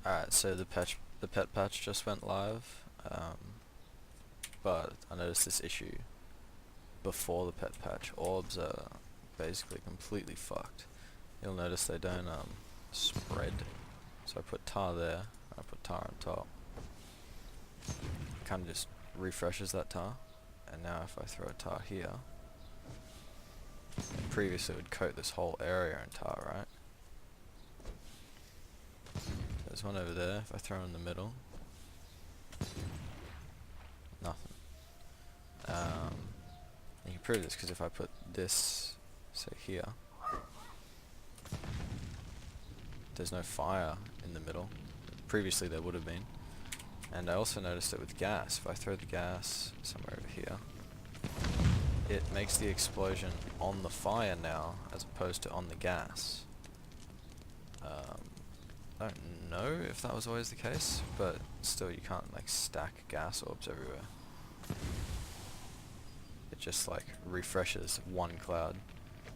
Alright, so the pet patch just went live, but I noticed this issue before the pet patch. Orbs are basically completely fucked. You'll notice they don't spread. So I put tar there, I put tar on top. It kind of just refreshes that tar, and now if I throw a tar here, previously it would coat this whole area in tar, right? There's one over there. If I throw in the middle, nothing. You can prove this because if I put this, say here, there's no fire in the middle. Previously there would have been. And I also noticed it with gas. If I throw the gas somewhere over here, it makes the explosion on the fire now as opposed to on the gas. I don't know if that was always the case, but still you can't like stack gas orbs everywhere. It just like refreshes one cloud,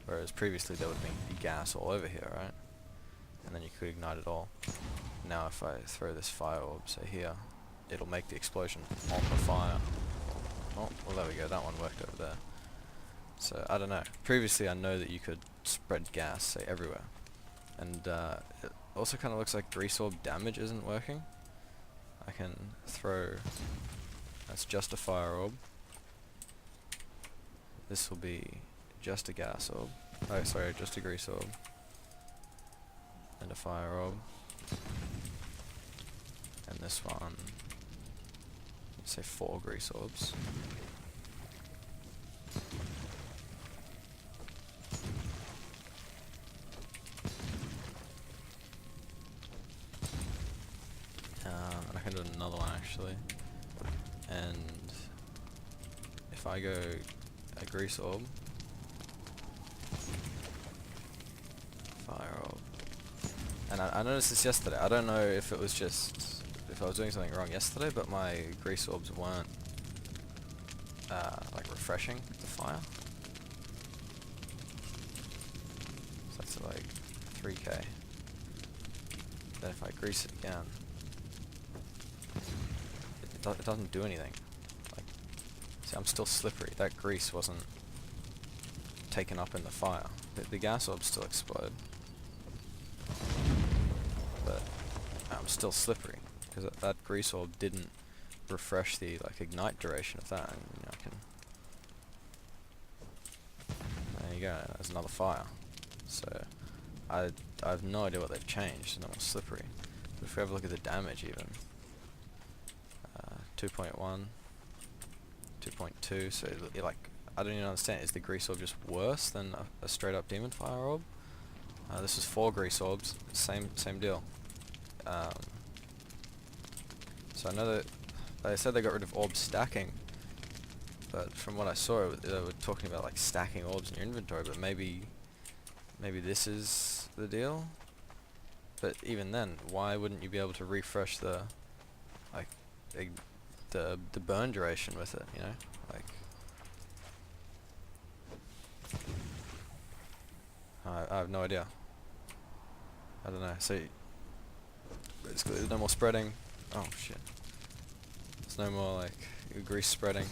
whereas previously there would be gas all over here, right? And then you could ignite it all. Now if I throw this fire orb, say here, it'll make the explosion on the fire. Oh, well there we go, that one worked over there. So, I don't know. Previously I know that you could spread gas, say, everywhere. And it also kind of looks like grease orb damage isn't working. I can throw... That's just a fire orb. This will be just a gas orb. Oh, sorry, just a grease orb. And a fire orb. And this one... Let's say 4 grease orbs. And I can do another one actually. And if I go a grease orb, fire orb, and I noticed this yesterday. I don't know if it was just if I was doing something wrong yesterday, but my grease orbs weren't like refreshing the fire. So that's like 3k. Then if I grease it again, it doesn't do anything. Like, see, I'm still slippery. That grease wasn't taken up in the fire. The gas orbs still explode, but I'm still slippery because that grease orb didn't refresh the like ignite duration of that. And, you know, I can. There you go. There's another fire. So I have no idea what they've changed. It's no more slippery. But if we have a look at the damage, even 2.1, 2.2. So like I don't even understand. Is the grease orb just worse than a straight up demon fire orb? This is 4 grease orbs. Same deal. So I know that they said they got rid of orb stacking, but from what I saw, they were talking about like stacking orbs in your inventory. But maybe this is the deal. But even then, why wouldn't you be able to refresh the like the burn duration with it? You know, like I have no idea. I don't know. So basically, there's no more spreading. Oh shit. There's no more like grease spreading.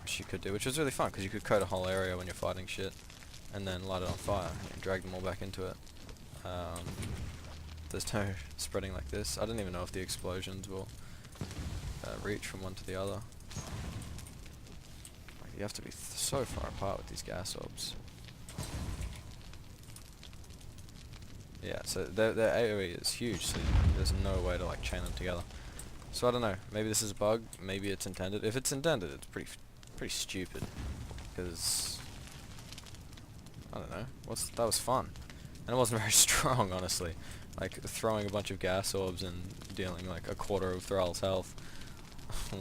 Which you could do, which was really fun because you could coat a whole area when you're fighting shit, and then light it on fire and drag them all back into it. There's no spreading like this. I don't even know if the explosions will reach from one to the other. Like, you have to be so far apart with these gas orbs. Yeah, so their AoE is huge, so there's no way to like chain them together. So I don't know. Maybe this is a bug. Maybe it's intended. If it's intended, it's pretty stupid. Because I don't know. That was fun, and it wasn't very strong, honestly. Like throwing a bunch of gas orbs and dealing like a quarter of Thrall's health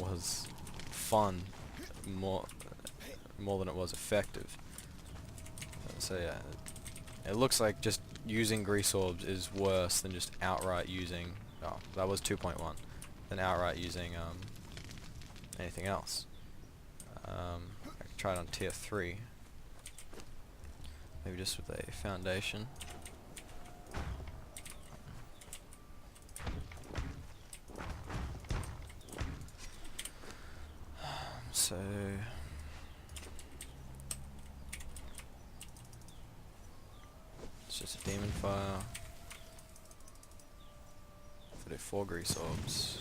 was fun, more than it was effective. So yeah, it looks like just using grease orbs is worse than just outright using. Oh, that was 2.1. Than outright using anything else. I could try it on tier 3. Maybe just with a foundation. So it's just a demon fire. If I do 4 grease orbs.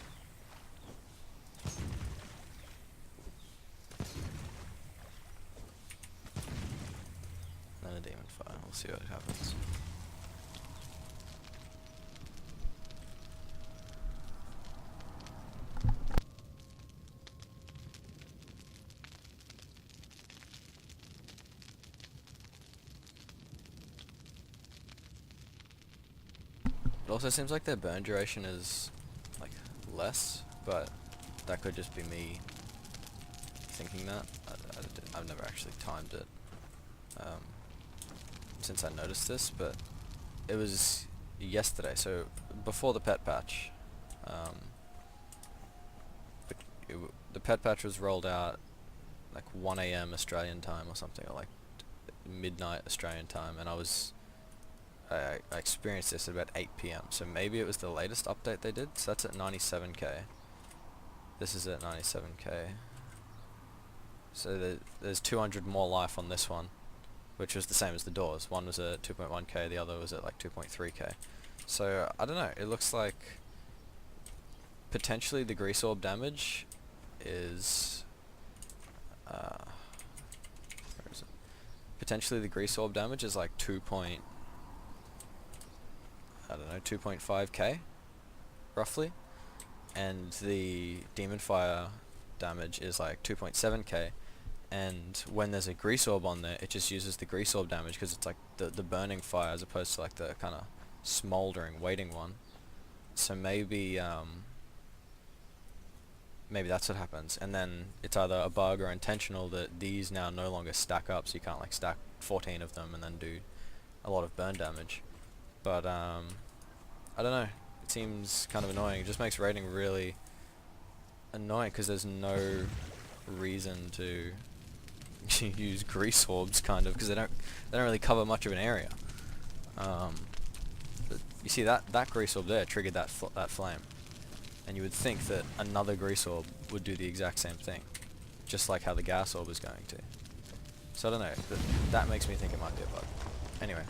Then a demon fire. We'll see what happens. It also seems like their burn duration is like less, but that could just be me thinking that. I've never actually timed it since I noticed this, but it was yesterday, so before the pet patch. The pet patch was rolled out like 1 AM Australian time or something, or like midnight Australian time, and I experienced this at about 8 PM, so maybe it was the latest update they did. So that's at 97k. This is at 97k. So there's 200 more life on this one, which was the same as the doors. One was at 2.1k, the other was at like 2.3k. So I don't know, it looks like potentially the grease orb damage is where is it? Potentially the grease orb damage is like 2.5k roughly, and the demon fire damage is like 2.7k, and when there's a grease orb on there, it just uses the grease orb damage because it's like the burning fire as opposed to like the kind of smoldering waiting one. So maybe maybe that's what happens, and then it's either a bug or intentional that these now no longer stack up, so you can't like stack 14 of them and then do a lot of burn damage. But I don't know, it seems kind of annoying. It just makes raiding really annoying because there's no reason to use grease orbs, kind of, because they don't really cover much of an area. But you see that grease orb there triggered that flame, and you would think that another grease orb would do the exact same thing, just like how the gas orb is going to. So I don't know, that makes me think it might be a bug. Anyway.